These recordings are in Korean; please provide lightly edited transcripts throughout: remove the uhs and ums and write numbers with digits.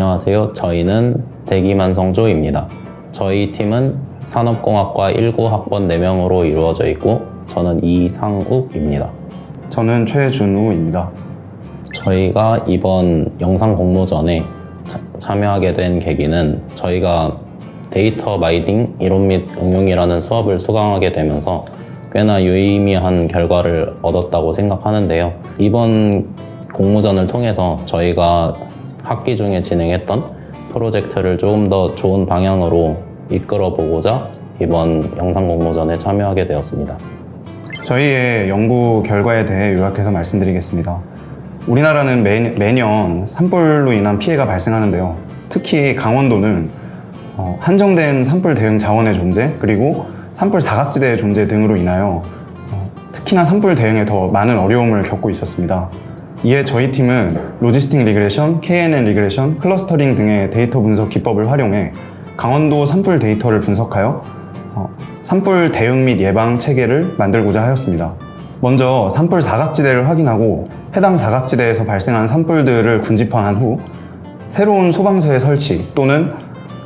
안녕하세요. 저희는 대기만성조입니다. 저희 팀은 산업공학과 19학번 4명으로 이루어져 있고 저는 이상욱입니다. 저는 최준우입니다. 저희가 이번 영상 공모전에 참여하게 된 계기는 저희가 데이터 마이닝 이론 및 응용이라는 수업을 수강하게 되면서 꽤나 유의미한 결과를 얻었다고 생각하는데요. 이번 공모전을 통해서 저희가 학기 중에 진행했던 프로젝트를 조금 더 좋은 방향으로 이끌어 보고자 이번 영상 공모전에 참여하게 되었습니다. 저희의 연구 결과에 대해 요약해서 말씀드리겠습니다. 우리나라는 매년 산불로 인한 피해가 발생하는데요. 특히 강원도는 한정된 산불 대응 자원의 존재, 그리고 산불 사각지대의 존재 등으로 인하여 특히나 산불 대응에 더 많은 어려움을 겪고 있었습니다. 이에 저희 팀은 로지스틱 리그레션, KNN 리그레션, 클러스터링 등의 데이터 분석 기법을 활용해 강원도 산불 데이터를 분석하여 산불 대응 및 예방 체계를 만들고자 하였습니다. 먼저 산불 사각지대를 확인하고 해당 사각지대에서 발생한 산불들을 군집화한 후 새로운 소방서의 설치 또는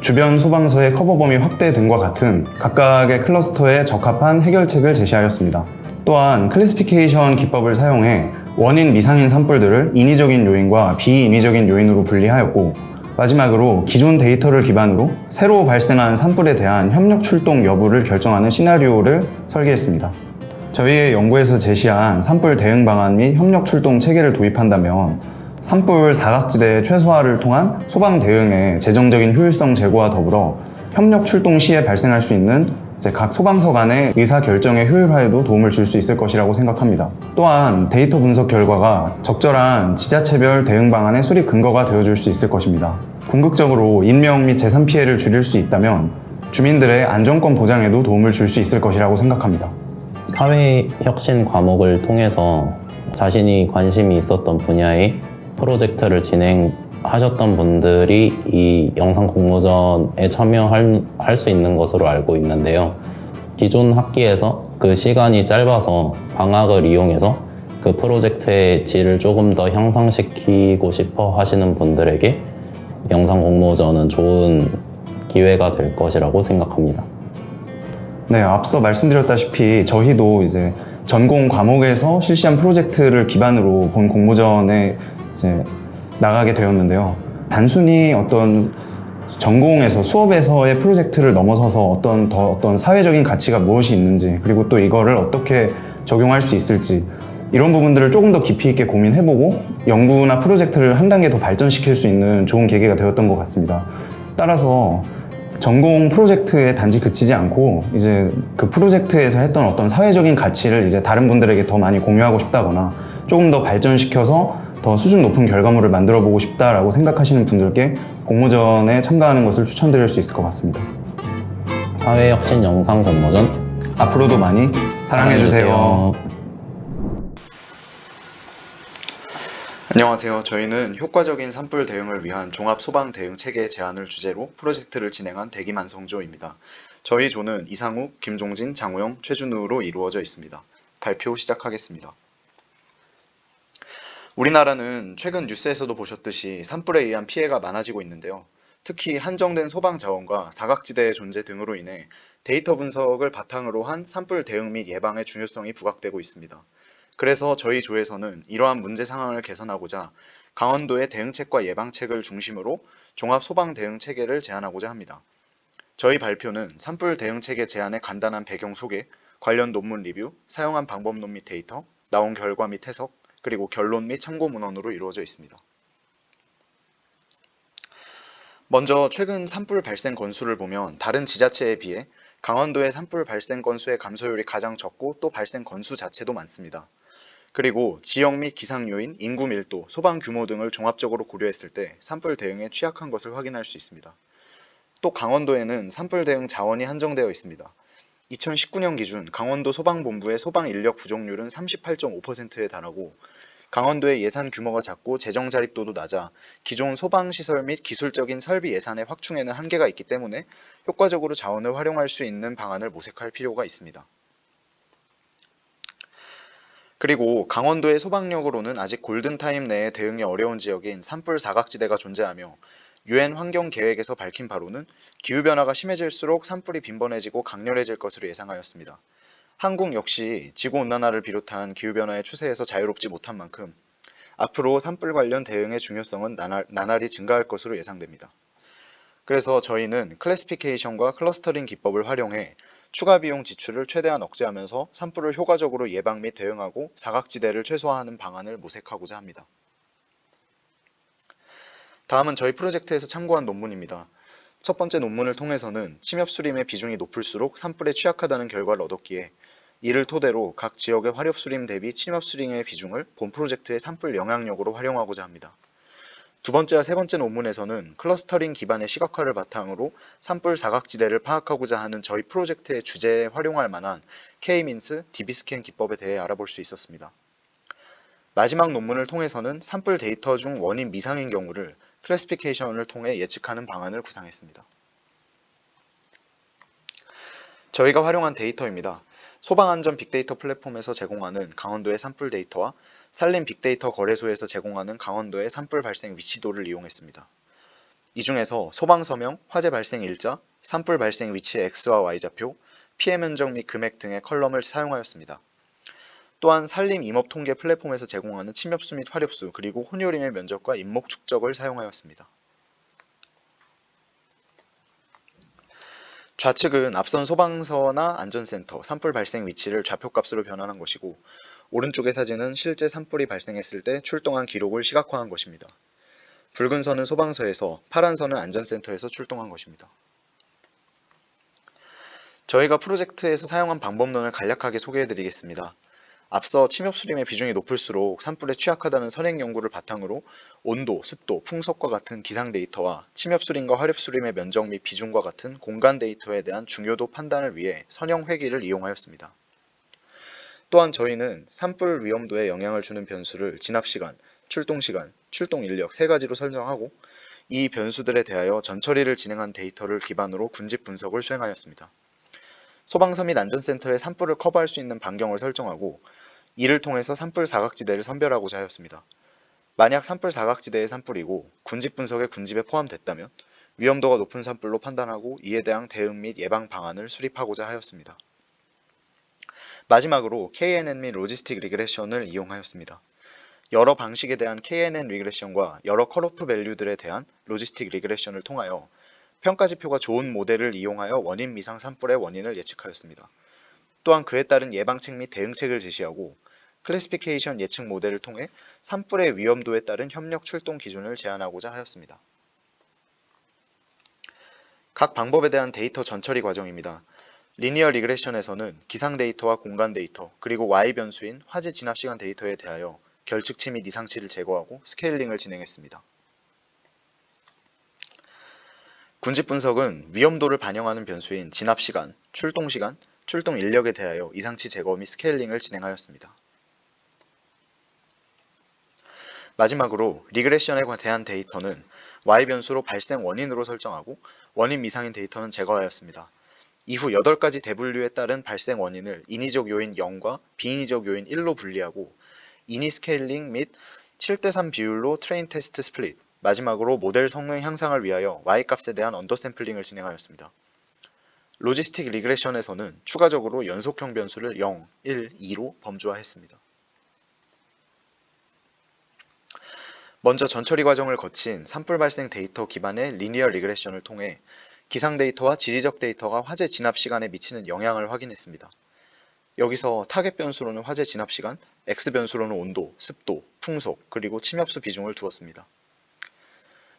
주변 소방서의 커버 범위 확대 등과 같은 각각의 클러스터에 적합한 해결책을 제시하였습니다. 또한 클래시피케이션 기법을 사용해 원인 미상인 산불들을 인위적인 요인과 비인위적인 요인으로 분리하였고, 마지막으로 기존 데이터를 기반으로 새로 발생한 산불에 대한 협력 출동 여부를 결정하는 시나리오를 설계했습니다. 저희의 연구에서 제시한 산불 대응 방안 및 협력 출동 체계를 도입한다면 산불 사각지대 최소화를 통한 소방 대응의 재정적인 효율성 제고와 더불어 협력 출동 시에 발생할 수 있는 각 소방서 간의 의사결정의 효율화에도 도움을 줄 수 있을 것이라고 생각합니다. 또한 데이터 분석 결과가 적절한 지자체별 대응 방안의 수립 근거가 되어줄 수 있을 것입니다. 궁극적으로 인명 및 재산 피해를 줄일 수 있다면 주민들의 안전권 보장에도 도움을 줄 수 있을 것이라고 생각합니다. 사회혁신 과목을 통해서 자신이 관심이 있었던 분야의 프로젝트를 진행하셨던 분들이 이 영상 공모전에 참여할 수 있는 것으로 알고 있는데요. 기존 학기에서 그 시간이 짧아서 방학을 이용해서 그 프로젝트의 질을 조금 더 향상시키고 싶어 하시는 분들에게 영상 공모전은 좋은 기회가 될 것이라고 생각합니다. 네, 앞서 말씀드렸다시피 저희도 이제 전공 과목에서 실시한 프로젝트를 기반으로 본 공모전에 이제 나가게 되었는데요. 단순히 어떤 전공에서 수업에서의 프로젝트를 넘어서서 어떤 사회적인 가치가 무엇이 있는지, 그리고 또 이거를 어떻게 적용할 수 있을지, 이런 부분들을 조금 더 깊이 있게 고민해보고 연구나 프로젝트를 한 단계 더 발전시킬 수 있는 좋은 계기가 되었던 것 같습니다. 따라서 전공 프로젝트에 단지 그치지 않고 이제 그 프로젝트에서 했던 어떤 사회적인 가치를 이제 다른 분들에게 더 많이 공유하고 싶다거나 조금 더 발전시켜서 더 수준 높은 결과물을 만들어 보고 싶다라고 생각하시는 분들께 공모전에 참가하는 것을 추천드릴 수 있을 것 같습니다. 사회혁신 영상 공모전 앞으로도 많이 사랑해주세요. 안녕하세요. 저희는 효과적인 산불 대응을 위한 종합 소방 대응 체계 제안을 주제로 프로젝트를 진행한 대기만성조입니다. 저희 조는 이상욱, 김종진, 장우영, 최준우로 이루어져 있습니다. 발표 시작하겠습니다. 우리나라는 최근 뉴스에서도 보셨듯이 산불에 의한 피해가 많아지고 있는데요. 특히 한정된 소방 자원과 사각지대의 존재 등으로 인해 데이터 분석을 바탕으로 한 산불 대응 및 예방의 중요성이 부각되고 있습니다. 그래서 저희 조에서는 이러한 문제 상황을 개선하고자 강원도의 대응책과 예방책을 중심으로 종합 소방 대응 체계를 제안하고자 합니다. 저희 발표는 산불 대응 체계 제안의 간단한 배경 소개, 관련 논문 리뷰, 사용한 방법론 및 데이터, 나온 결과 및 해석, 그리고 결론 및 참고 문헌으로 이루어져 있습니다. 먼저 최근 산불 발생 건수를 보면 다른 지자체에 비해 강원도의 산불 발생 건수의 감소율이 가장 적고 또 발생 건수 자체도 많습니다. 그리고 지역 및 기상 요인, 인구 밀도, 소방 규모 등을 종합적으로 고려했을 때 산불 대응에 취약한 것을 확인할 수 있습니다. 또 강원도에는 산불 대응 자원이 한정되어 있습니다. 2019년 기준 강원도 소방본부의 소방 인력 부족률은 38.5%에 달하고 강원도의 예산 규모가 작고 재정 자립도도 낮아 기존 소방시설 및 기술적인 설비 예산의 확충에는 한계가 있기 때문에 효과적으로 자원을 활용할 수 있는 방안을 모색할 필요가 있습니다. 그리고 강원도의 소방력으로는 아직 골든타임 내에 대응이 어려운 지역인 산불 사각지대가 존재하며 UN 환경계획에서 밝힌 바로는 기후변화가 심해질수록 산불이 빈번해지고 강렬해질 것으로 예상하였습니다. 한국 역시 지구온난화를 비롯한 기후변화의 추세에서 자유롭지 못한 만큼 앞으로 산불 관련 대응의 중요성은 나날이 증가할 것으로 예상됩니다. 그래서 저희는 클래시피케이션과 클러스터링 기법을 활용해 추가 비용 지출을 최대한 억제하면서 산불을 효과적으로 예방 및 대응하고 사각지대를 최소화하는 방안을 모색하고자 합니다. 다음은 저희 프로젝트에서 참고한 논문입니다. 첫 번째 논문을 통해서는 침엽수림의 비중이 높을수록 산불에 취약하다는 결과를 얻었기에 이를 토대로 각 지역의 화력수림 대비 침엽수림의 비중을 본 프로젝트의 산불 영향력으로 활용하고자 합니다. 두 번째와 세 번째 논문에서는 클러스터링 기반의 시각화를 바탕으로 산불 사각지대를 파악하고자 하는 저희 프로젝트의 주제에 활용할 만한 K-민스, DB스캔 기법에 대해 알아볼 수 있었습니다. 마지막 논문을 통해서는 산불 데이터 중 원인 미상인 경우를 클래시피케이션을 통해 예측하는 방안을 구상했습니다. 저희가 활용한 데이터입니다. 소방안전 빅데이터 플랫폼에서 제공하는 강원도의 산불 데이터와 산림 빅데이터 거래소에서 제공하는 강원도의 산불 발생 위치도를 이용했습니다. 이 중에서 소방 서명, 화재 발생 일자, 산불 발생 위치의 X와 Y좌표, 피해 면적 및 금액 등의 컬럼을 사용하였습니다. 또한 산림 임업 통계 플랫폼에서 제공하는 침엽수 및 화력수 그리고 혼요림의 면적과 인목 축적을 사용하였습니다. 좌측은 앞선 소방서나 안전센터, 산불 발생 위치를 좌표값으로 변환한 것이고 오른쪽의 사진은 실제 산불이 발생했을 때 출동한 기록을 시각화한 것입니다. 붉은 선은 소방서에서, 파란 선은 안전센터에서 출동한 것입니다. 저희가 프로젝트에서 사용한 방법론을 간략하게 소개해드리겠습니다. 앞서 침엽수림의 비중이 높을수록 산불에 취약하다는 선행 연구를 바탕으로 온도, 습도, 풍속과 같은 기상 데이터와 침엽수림과 화력수림의 면적 및 비중과 같은 공간 데이터에 대한 중요도 판단을 위해 선형 회기를 이용하였습니다. 또한 저희는 산불 위험도에 영향을 주는 변수를 진압시간, 출동시간, 출동인력 세 가지로 설정하고 이 변수들에 대하여 전처리를 진행한 데이터를 기반으로 군집 분석을 수행하였습니다. 소방서 및 안전센터의 산불을 커버할 수 있는 반경을 설정하고 이를 통해서 산불 사각지대를 선별하고자 하였습니다. 만약 산불 사각지대의 산불이고 군집 분석에 군집에 포함됐다면 위험도가 높은 산불로 판단하고 이에 대한 대응 및 예방 방안을 수립하고자 하였습니다. 마지막으로 KNN 및 로지스틱 리그레션을 이용하였습니다. 여러 방식에 대한 KNN 리그레션과 여러 컷오프 밸류들에 대한 로지스틱 리그레션을 통하여 평가지표가 좋은 모델을 이용하여 원인 미상 산불의 원인을 예측하였습니다. 또한 그에 따른 예방책 및 대응책을 제시하고 클래시피케이션 예측 모델을 통해 산불의 위험도에 따른 협력 출동 기준을 제안하고자 하였습니다. 각 방법에 대한 데이터 전처리 과정입니다. 리니어 리그레션에서는 기상 데이터와 공간 데이터, 그리고 Y 변수인 화재 진압 시간 데이터에 대하여 결측치 및 이상치를 제거하고 스케일링을 진행했습니다. 군집 분석은 위험도를 반영하는 변수인 진압 시간, 출동 시간, 출동 인력에 대하여 이상치 제거 및 스케일링을 진행하였습니다. 마지막으로 리그레션에 대한 데이터는 Y 변수로 발생 원인으로 설정하고 원인 미상인 데이터는 제거하였습니다. 이후 8가지 대분류에 따른 발생 원인을 인위적 요인 0과 비인위적 요인 1로 분리하고 인위 스케일링 및 7:3 비율로 트레인 테스트 스플릿, 마지막으로 모델 성능 향상을 위하여 Y값에 대한 언더샘플링을 진행하였습니다. 로지스틱 리그레션에서는 추가적으로 연속형 변수를 0, 1, 2로 범주화했습니다. 먼저 전처리 과정을 거친 산불 발생 데이터 기반의 리니어 리그레션을 통해 기상 데이터와 지리적 데이터가 화재 진압 시간에 미치는 영향을 확인했습니다. 여기서 타겟 변수로는 화재 진압 시간, X 변수로는 온도, 습도, 풍속, 그리고 침엽수 비중을 두었습니다.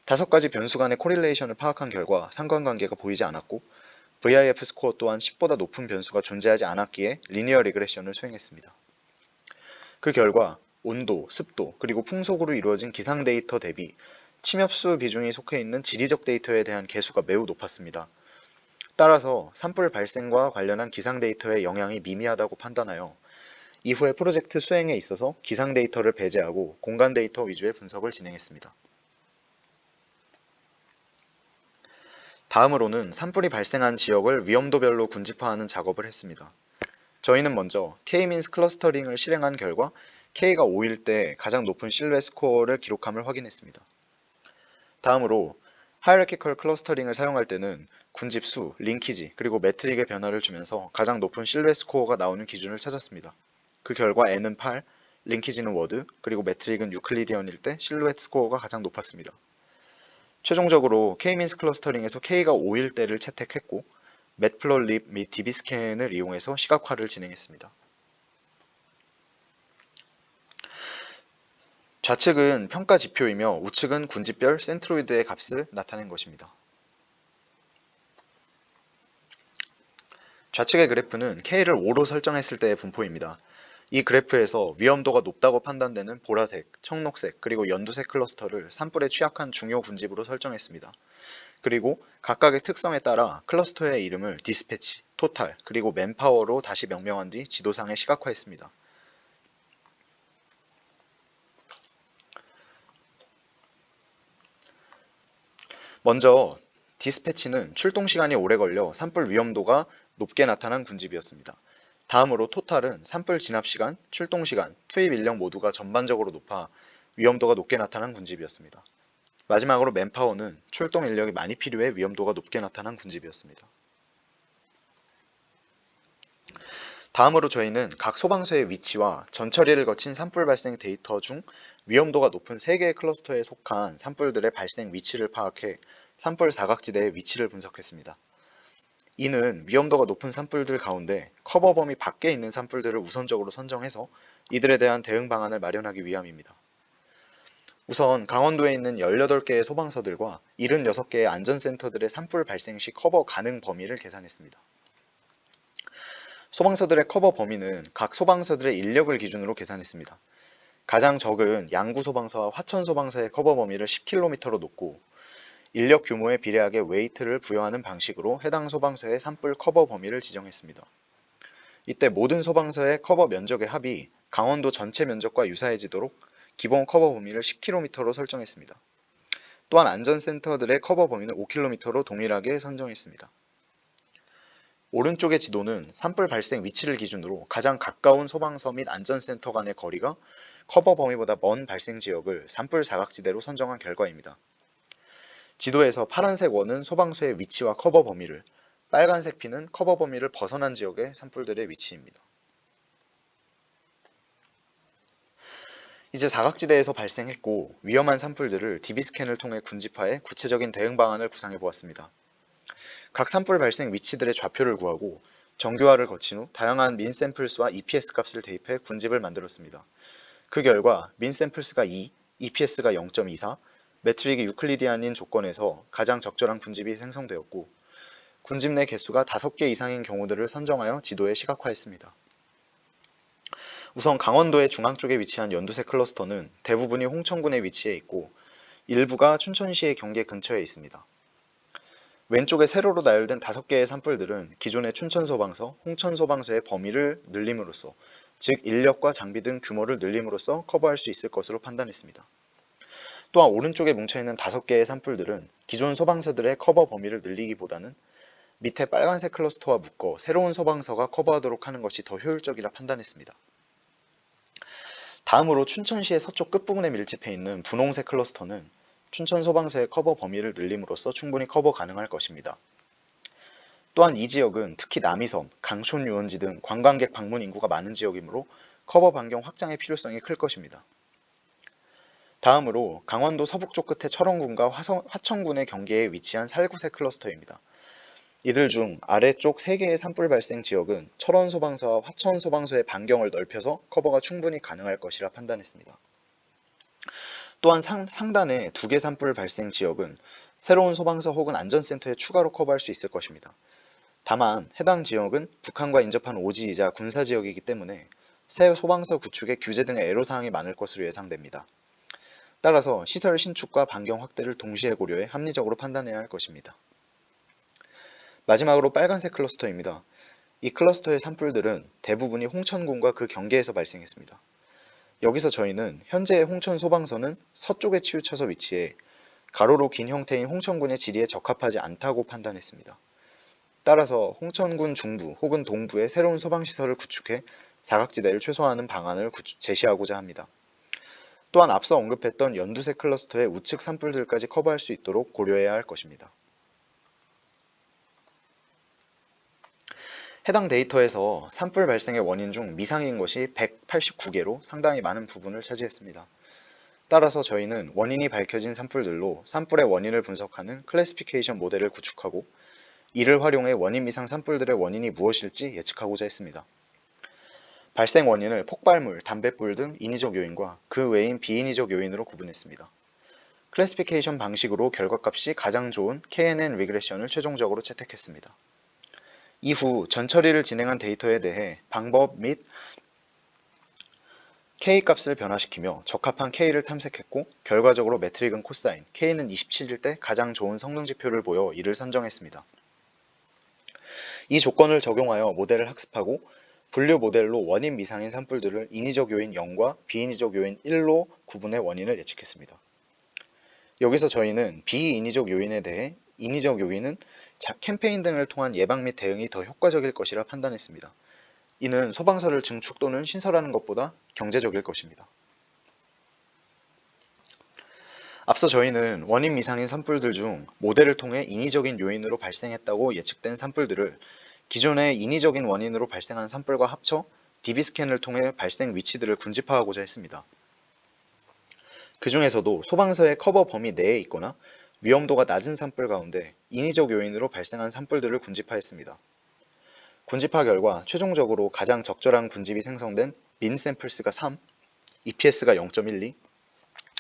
5가지 변수 간의 코릴레이션을 파악한 결과 상관관계가 보이지 않았고 VIF 스코어 또한 10보다 높은 변수가 존재하지 않았기에 리니어 리그레션을 수행했습니다. 그 결과 온도, 습도, 그리고 풍속으로 이루어진 기상 데이터 대비 침엽수 비중이 속해 있는 지리적 데이터에 대한 계수가 매우 높았습니다. 따라서 산불 발생과 관련한 기상 데이터의 영향이 미미하다고 판단하여 이후에 프로젝트 수행에 있어서 기상 데이터를 배제하고 공간 데이터 위주의 분석을 진행했습니다. 다음으로는 산불이 발생한 지역을 위험도별로 군집화하는 작업을 했습니다. 저희는 먼저 K-민스 클러스터링을 실행한 결과 K가 5일 때 가장 높은 신뢰 스코어를 기록함을 확인했습니다. 다음으로 하이라키컬 클러스터링을 사용할 때는 군집 수, 링키지, 그리고 매트릭의 변화를 주면서 가장 높은 실루엣 스코어가 나오는 기준을 찾았습니다. 그 결과 n은 8, 링키지는 워드, 그리고 매트릭은 유클리디언일 때 실루엣 스코어가 가장 높았습니다. 최종적으로 K-민스 클러스터링에서 K가 5일 때를 채택했고 매트플롯립 및 DB스캔을 이용해서 시각화를 진행했습니다. 좌측은 평가 지표이며 우측은 군집별 센트로이드의 값을 나타낸 것입니다. 좌측의 그래프는 K를 5로 설정했을 때의 분포입니다. 이 그래프에서 위험도가 높다고 판단되는 보라색, 청록색, 그리고 연두색 클러스터를 산불에 취약한 중요 군집으로 설정했습니다. 그리고 각각의 특성에 따라 클러스터의 이름을 디스패치, 토탈, 그리고 맨파워로 다시 명명한 뒤 지도상에 시각화했습니다. 먼저 디스패치는 출동 시간이 오래 걸려 산불 위험도가 높게 나타난 군집이었습니다. 다음으로 토탈은 산불 진압 시간, 출동 시간, 투입 인력 모두가 전반적으로 높아 위험도가 높게 나타난 군집이었습니다. 마지막으로 맨파워는 출동 인력이 많이 필요해 위험도가 높게 나타난 군집이었습니다. 다음으로 저희는 각 소방서의 위치와 전처리를 거친 산불 발생 데이터 중 위험도가 높은 3개의 클러스터에 속한 산불들의 발생 위치를 파악해 산불 사각지대의 위치를 분석했습니다. 이는 위험도가 높은 산불들 가운데 커버 범위 밖에 있는 산불들을 우선적으로 선정해서 이들에 대한 대응 방안을 마련하기 위함입니다. 우선 강원도에 있는 18개의 소방서들과 76개의 안전센터들의 산불 발생 시 커버 가능 범위를 계산했습니다. 소방서들의 커버 범위는 각 소방서들의 인력을 기준으로 계산했습니다. 가장 적은 양구소방서와 화천소방서의 커버 범위를 10km로 놓고 인력 규모에 비례하게 웨이트를 부여하는 방식으로 해당 소방서의 산불 커버 범위를 지정했습니다. 이때 모든 소방서의 커버 면적의 합이 강원도 전체 면적과 유사해지도록 기본 커버 범위를 10km로 설정했습니다. 또한 안전센터들의 커버 범위는 5km로 동일하게 선정했습니다. 오른쪽의 지도는 산불 발생 위치를 기준으로 가장 가까운 소방서 및 안전센터 간의 거리가 커버 범위보다 먼 발생 지역을 산불 사각지대로 선정한 결과입니다. 지도에서 파란색 원은 소방서의 위치와 커버 범위를, 빨간색 핀은 커버 범위를 벗어난 지역의 산불들의 위치입니다. 이제 사각지대에서 발생했고 위험한 산불들을 DB스캔을 통해 군집화해 구체적인 대응 방안을 구상해 보았습니다. 각 산불 발생 위치들의 좌표를 구하고 정교화를 거친 후 다양한 민 샘플스와 EPS 값을 대입해 군집을 만들었습니다. 그 결과 민 샘플스가 2, EPS가 0.24, 매트릭이 유클리디안인 조건에서 가장 적절한 군집이 생성되었고 군집 내 개수가 5개 이상인 경우들을 선정하여 지도에 시각화했습니다. 우선 강원도의 중앙 쪽에 위치한 연두색 클러스터는 대부분이 홍천군에 위치해 있고 일부가 춘천시의 경계 근처에 있습니다. 왼쪽에 세로로 나열된 5개의 산불들은 기존의 춘천소방서, 홍천소방서의 범위를 늘림으로써, 즉 인력과 장비 등 규모를 늘림으로써 커버할 수 있을 것으로 판단했습니다. 또한 오른쪽에 뭉쳐있는 5개의 산불들은 기존 소방서들의 커버 범위를 늘리기보다는 밑에 빨간색 클러스터와 묶어 새로운 소방서가 커버하도록 하는 것이 더 효율적이라 판단했습니다. 다음으로 춘천시의 서쪽 끝부분에 밀집해 있는 분홍색 클러스터는 춘천 소방서의 커버 범위를 늘림으로써 충분히 커버 가능할 것입니다. 또한 이 지역은 특히 남이섬, 강촌 유원지 등 관광객 방문 인구가 많은 지역이므로 커버 반경 확장의 필요성이 클 것입니다. 다음으로 강원도 서북쪽 끝에 철원군과 화천군의 경계에 위치한 살구색 클러스터입니다. 이들 중 아래쪽 3개의 산불 발생 지역은 철원 소방서와 화천 소방서의 반경을 넓혀서 커버가 충분히 가능할 것이라 판단했습니다. 또한 상단의 2개 산불 발생 지역은 새로운 소방서 혹은 안전센터에 추가로 커버할 수 있을 것입니다. 다만 해당 지역은 북한과 인접한 오지이자 군사지역이기 때문에 새 소방서 구축에 규제 등의 애로사항이 많을 것으로 예상됩니다. 따라서 시설 신축과 반경 확대를 동시에 고려해 합리적으로 판단해야 할 것입니다. 마지막으로 빨간색 클러스터입니다. 이 클러스터의 산불들은 대부분이 홍천군과 그 경계에서 발생했습니다. 여기서 저희는 현재의 홍천 소방서는 서쪽에 치우쳐서 위치해 가로로 긴 형태인 홍천군의 지리에 적합하지 않다고 판단했습니다. 따라서 홍천군 중부 혹은 동부에 새로운 소방시설을 구축해 사각지대를 최소화하는 방안을 제시하고자 합니다. 또한 앞서 언급했던 연두색 클러스터의 우측 산불들까지 커버할 수 있도록 고려해야 할 것입니다. 해당 데이터에서 산불 발생의 원인 중 미상인 것이 189개로 상당히 많은 부분을 차지했습니다. 따라서 저희는 원인이 밝혀진 산불들로 산불의 원인을 분석하는 클래시피케이션 모델을 구축하고 이를 활용해 원인 미상 산불들의 원인이 무엇일지 예측하고자 했습니다. 발생 원인을 폭발물, 담뱃불 등 인위적 요인과 그 외인 비인위적 요인으로 구분했습니다. 클래시피케이션 방식으로 결과값이 가장 좋은 KNN 리그레션을 최종적으로 채택했습니다. 이후 전처리를 진행한 데이터에 대해 방법 및 K값을 변화시키며 적합한 K를 탐색했고 결과적으로 매트릭은 코사인, K는 27일 때 가장 좋은 성능지표를 보여 이를 선정했습니다. 이 조건을 적용하여 모델을 학습하고 분류 모델로 원인 미상인 산불들을 인위적 요인 0과 비인위적 요인 1로 구분해 원인을 예측했습니다. 여기서 저희는 비인위적 요인에 대해 인위적 요인은 캠페인 등을 통한 예방 및 대응이 더 효과적일 것이라 판단했습니다. 이는 소방서를 증축 또는 신설하는 것보다 경제적일 것입니다. 앞서 저희는 원인 미상인 산불들 중 모델을 통해 인위적인 요인으로 발생했다고 예측된 산불들을 기존의 인위적인 원인으로 발생한 산불과 합쳐 DB 스캔을 통해 발생 위치들을 군집화하고자 했습니다. 그 중에서도 소방서의 커버 범위 내에 있거나 위험도가 낮은 산불 가운데 인위적 요인으로 발생한 산불들을 군집화했습니다. 군집화 결과 최종적으로 가장 적절한 군집이 생성된 민 샘플스가 3, EPS가 0.12,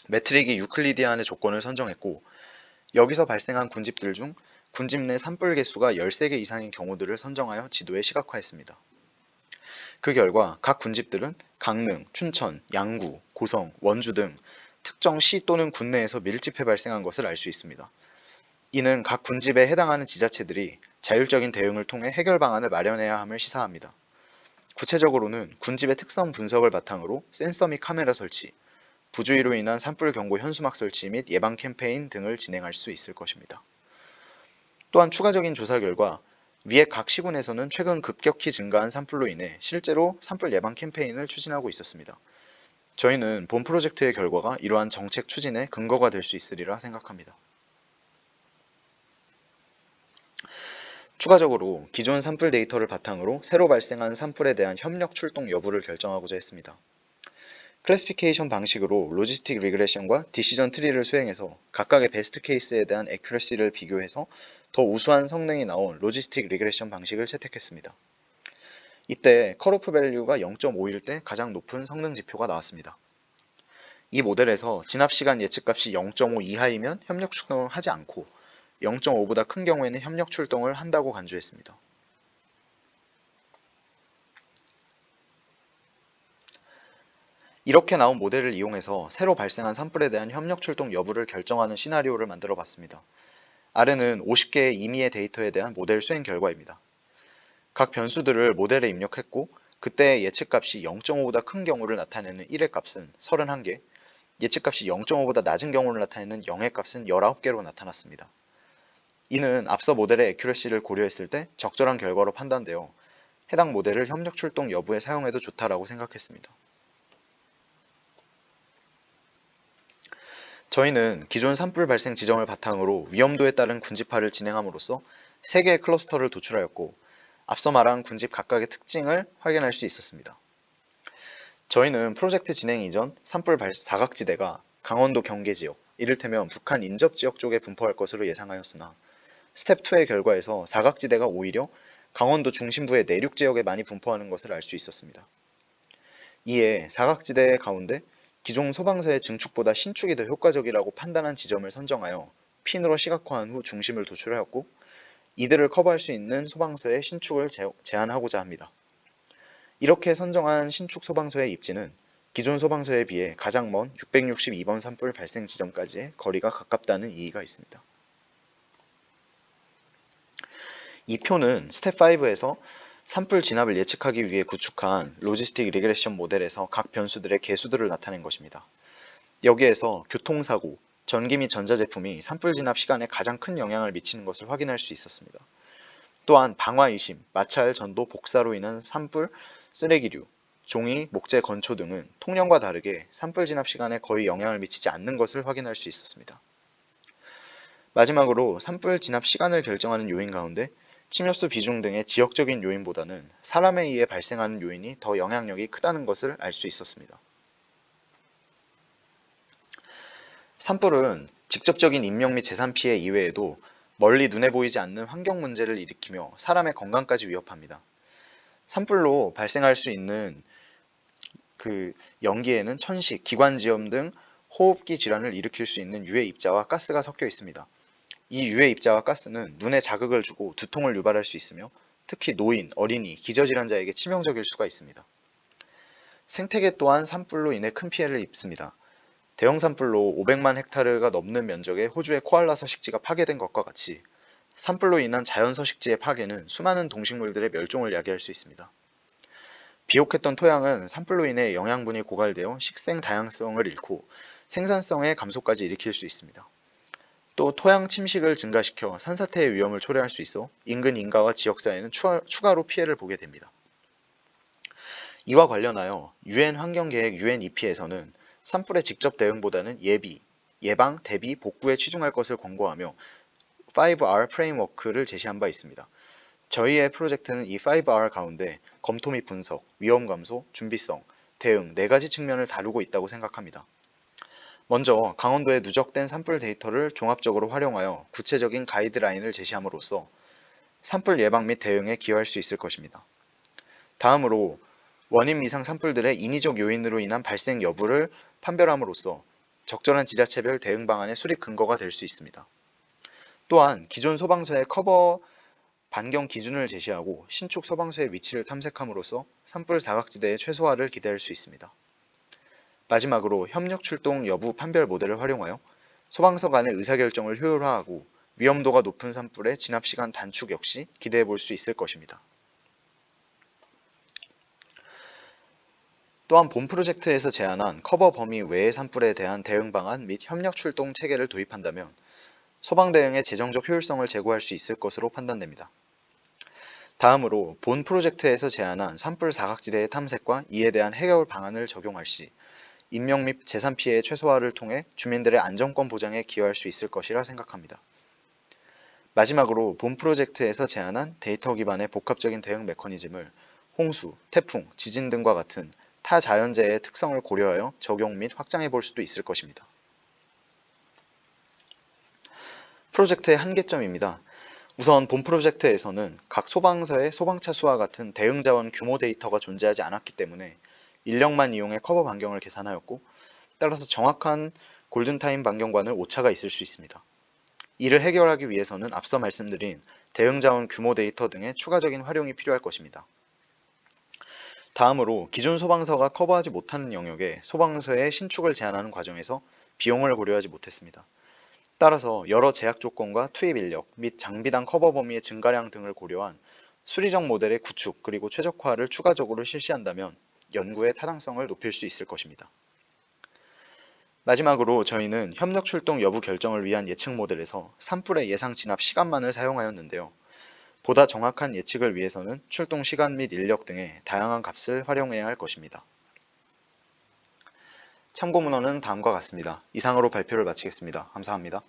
매트릭이 유클리디안의 조건을 선정했고 여기서 발생한 군집들 중 군집 내 산불 개수가 13개 이상인 경우들을 선정하여 지도에 시각화했습니다. 그 결과 각 군집들은 강릉, 춘천, 양구, 고성, 원주 등 특정 시 또는 군 내에서 밀집해 발생한 것을 알 수 있습니다. 이는 각 군집에 해당하는 지자체들이 자율적인 대응을 통해 해결 방안을 마련해야 함을 시사합니다. 구체적으로는 군집의 특성 분석을 바탕으로 센서 및 카메라 설치, 부주의로 인한 산불 경고 현수막 설치 및 예방 캠페인 등을 진행할 수 있을 것입니다. 또한 추가적인 조사 결과 위의 각 시군에서는 최근 급격히 증가한 산불로 인해 실제로 산불 예방 캠페인을 추진하고 있었습니다. 저희는 본 프로젝트의 결과가 이러한 정책 추진의 근거가 될 수 있으리라 생각합니다. 추가적으로 기존 산불 데이터를 바탕으로 새로 발생한 산불에 대한 협력 출동 여부를 결정하고자 했습니다. 클래시피케이션 방식으로 로지스틱 리그레션과 디시전 트리를 수행해서 각각의 베스트 케이스에 대한 애큐러시를 비교해서 더 우수한 성능이 나온 로지스틱 리그레션 방식을 채택했습니다. 이때 컷오프 밸류가 0.5일 때 가장 높은 성능 지표가 나왔습니다. 이 모델에서 진압시간 예측값이 0.5 이하이면 협력 출동을 하지 않고 0.5보다 큰 경우에는 협력 출동을 한다고 간주했습니다. 이렇게 나온 모델을 이용해서 새로 발생한 산불에 대한 협력 출동 여부를 결정하는 시나리오를 만들어 봤습니다. 아래는 50개의 임의의 데이터에 대한 모델 수행 결과입니다. 각 변수들을 모델에 입력했고 그때의 예측값이 0.5보다 큰 경우를 나타내는 1의 값은 31개, 예측값이 0.5보다 낮은 경우를 나타내는 0의 값은 19개로 나타났습니다. 이는 앞서 모델의 애큐러시를 고려했을 때 적절한 결과로 판단되어 해당 모델을 협력 출동 여부에 사용해도 좋다라고 생각했습니다. 저희는 기존 산불 발생 지점을 바탕으로 위험도에 따른 군집화를 진행함으로써 3개의 클러스터를 도출하였고 앞서 말한 군집 각각의 특징을 확인할 수 있었습니다. 저희는 프로젝트 진행 이전 산불 사각지대가 강원도 경계지역, 이를테면 북한 인접지역 쪽에 분포할 것으로 예상하였으나 스텝 2의 결과에서 사각지대가 오히려 강원도 중심부의 내륙지역에 많이 분포하는 것을 알 수 있었습니다. 이에 사각지대 가운데 기존 소방서의 증축보다 신축이 더 효과적이라고 판단한 지점을 선정하여 핀으로 시각화한 후 중심을 도출하였고 이들을 커버할 수 있는 소방서의 신축을 제한하고자 합니다. 이렇게 선정한 신축 소방서의 입지는 기존 소방서에 비해 가장 먼 662번 산불 발생 지점까지의 거리가 가깝다는 이의가 있습니다. 이 표는 스텝 5에서 산불 진압을 예측하기 위해 구축한 로지스틱 리그레션 모델에서 각 변수들의 개수들을 나타낸 것입니다. 여기에서 교통사고, 전기 및 전자제품이 산불 진압 시간에 가장 큰 영향을 미치는 것을 확인할 수 있었습니다. 또한 방화이심, 마찰, 전도, 복사로 인한 산불, 쓰레기류, 종이, 목재, 건초 등은 통영과 다르게 산불 진압 시간에 거의 영향을 미치지 않는 것을 확인할 수 있었습니다. 마지막으로 산불 진압 시간을 결정하는 요인 가운데 침엽수 비중 등의 지역적인 요인보다는 사람에 의해 발생하는 요인이 더 영향력이 크다는 것을 알 수 있었습니다. 산불은 직접적인 인명 및 재산 피해 이외에도 멀리 눈에 보이지 않는 환경 문제를 일으키며 사람의 건강까지 위협합니다. 산불로 발생할 수 있는 연기에는 천식, 기관지염 등 호흡기 질환을 일으킬 수 있는 유해 입자와 가스가 섞여 있습니다. 이 유해 입자와 가스는 눈에 자극을 주고 두통을 유발할 수 있으며 특히 노인, 어린이, 기저질환자에게 치명적일 수가 있습니다. 생태계 또한 산불로 인해 큰 피해를 입습니다. 대형 산불로 500만 헥타르가 넘는 면적의 호주의 코알라 서식지가 파괴된 것과 같이 산불로 인한 자연 서식지의 파괴는 수많은 동식물들의 멸종을 야기할 수 있습니다. 비옥했던 토양은 산불로 인해 영양분이 고갈되어 식생 다양성을 잃고 생산성의 감소까지 일으킬 수 있습니다. 또 토양 침식을 증가시켜 산사태의 위험을 초래할 수 있어 인근 인가와 지역사회는 추가로 피해를 보게 됩니다. 이와 관련하여 UN 환경계획 UNEP에서는 산불의 직접 대응보다는 예방, 대비, 복구에 치중할 것을 권고하며 5R 프레임워크를 제시한 바 있습니다. 저희의 프로젝트는 이 5R 가운데 검토 및 분석, 위험 감소, 준비성, 대응 4가지 측면을 다루고 있다고 생각합니다. 먼저 강원도의 누적된 산불 데이터를 종합적으로 활용하여 구체적인 가이드라인을 제시함으로써 산불 예방 및 대응에 기여할 수 있을 것입니다. 다음으로 원인 미상 산불들의 인위적 요인으로 인한 발생 여부를 판별함으로써 적절한 지자체별 대응 방안의 수립 근거가 될 수 있습니다. 또한 기존 소방서의 커버 반경 기준을 제시하고 신축 소방서의 위치를 탐색함으로써 산불 사각지대의 최소화를 기대할 수 있습니다. 마지막으로 협력 출동 여부 판별 모델을 활용하여 소방서 간의 의사결정을 효율화하고 위험도가 높은 산불의 진압시간 단축 역시 기대해 볼 수 있을 것입니다. 또한 본 프로젝트에서 제안한 커버 범위 외의 산불에 대한 대응 방안 및 협력 출동 체계를 도입한다면 소방 대응의 재정적 효율성을 제고할 수 있을 것으로 판단됩니다. 다음으로 본 프로젝트에서 제안한 산불 사각지대의 탐색과 이에 대한 해결 방안을 적용할 시 인명 및 재산 피해의 최소화를 통해 주민들의 안전권 보장에 기여할 수 있을 것이라 생각합니다. 마지막으로 본 프로젝트에서 제안한 데이터 기반의 복합적인 대응 메커니즘을 홍수, 태풍, 지진 등과 같은 타자연재해의 특성을 고려하여 적용 및 확장해 볼 수도 있을 것입니다. 프로젝트의 한계점입니다. 우선 본 프로젝트에서는 각 소방서의 소방차 수와 같은 대응 자원 규모 데이터가 존재하지 않았기 때문에 인력만 이용해 커버 반경을 계산하였고 따라서 정확한 골든타임 반경과는 오차가 있을 수 있습니다. 이를 해결하기 위해서는 앞서 말씀드린 대응 자원 규모 데이터 등의 추가적인 활용이 필요할 것입니다. 다음으로 기존 소방서가 커버하지 못하는 영역에 소방서의 신축을 제한하는 과정에서 비용을 고려하지 못했습니다. 따라서 여러 제약 조건과 투입 인력 및 장비당 커버 범위의 증가량 등을 고려한 수리적 모델의 구축 그리고 최적화를 추가적으로 실시한다면 연구의 타당성을 높일 수 있을 것입니다. 마지막으로 저희는 협력 출동 여부 결정을 위한 예측 모델에서 산불의 예상 진압 시간만을 사용하였는데요. 보다 정확한 예측을 위해서는 출동 시간 및 인력 등의 다양한 값을 활용해야 할 것입니다. 참고 문헌은 다음과 같습니다. 이상으로 발표를 마치겠습니다. 감사합니다.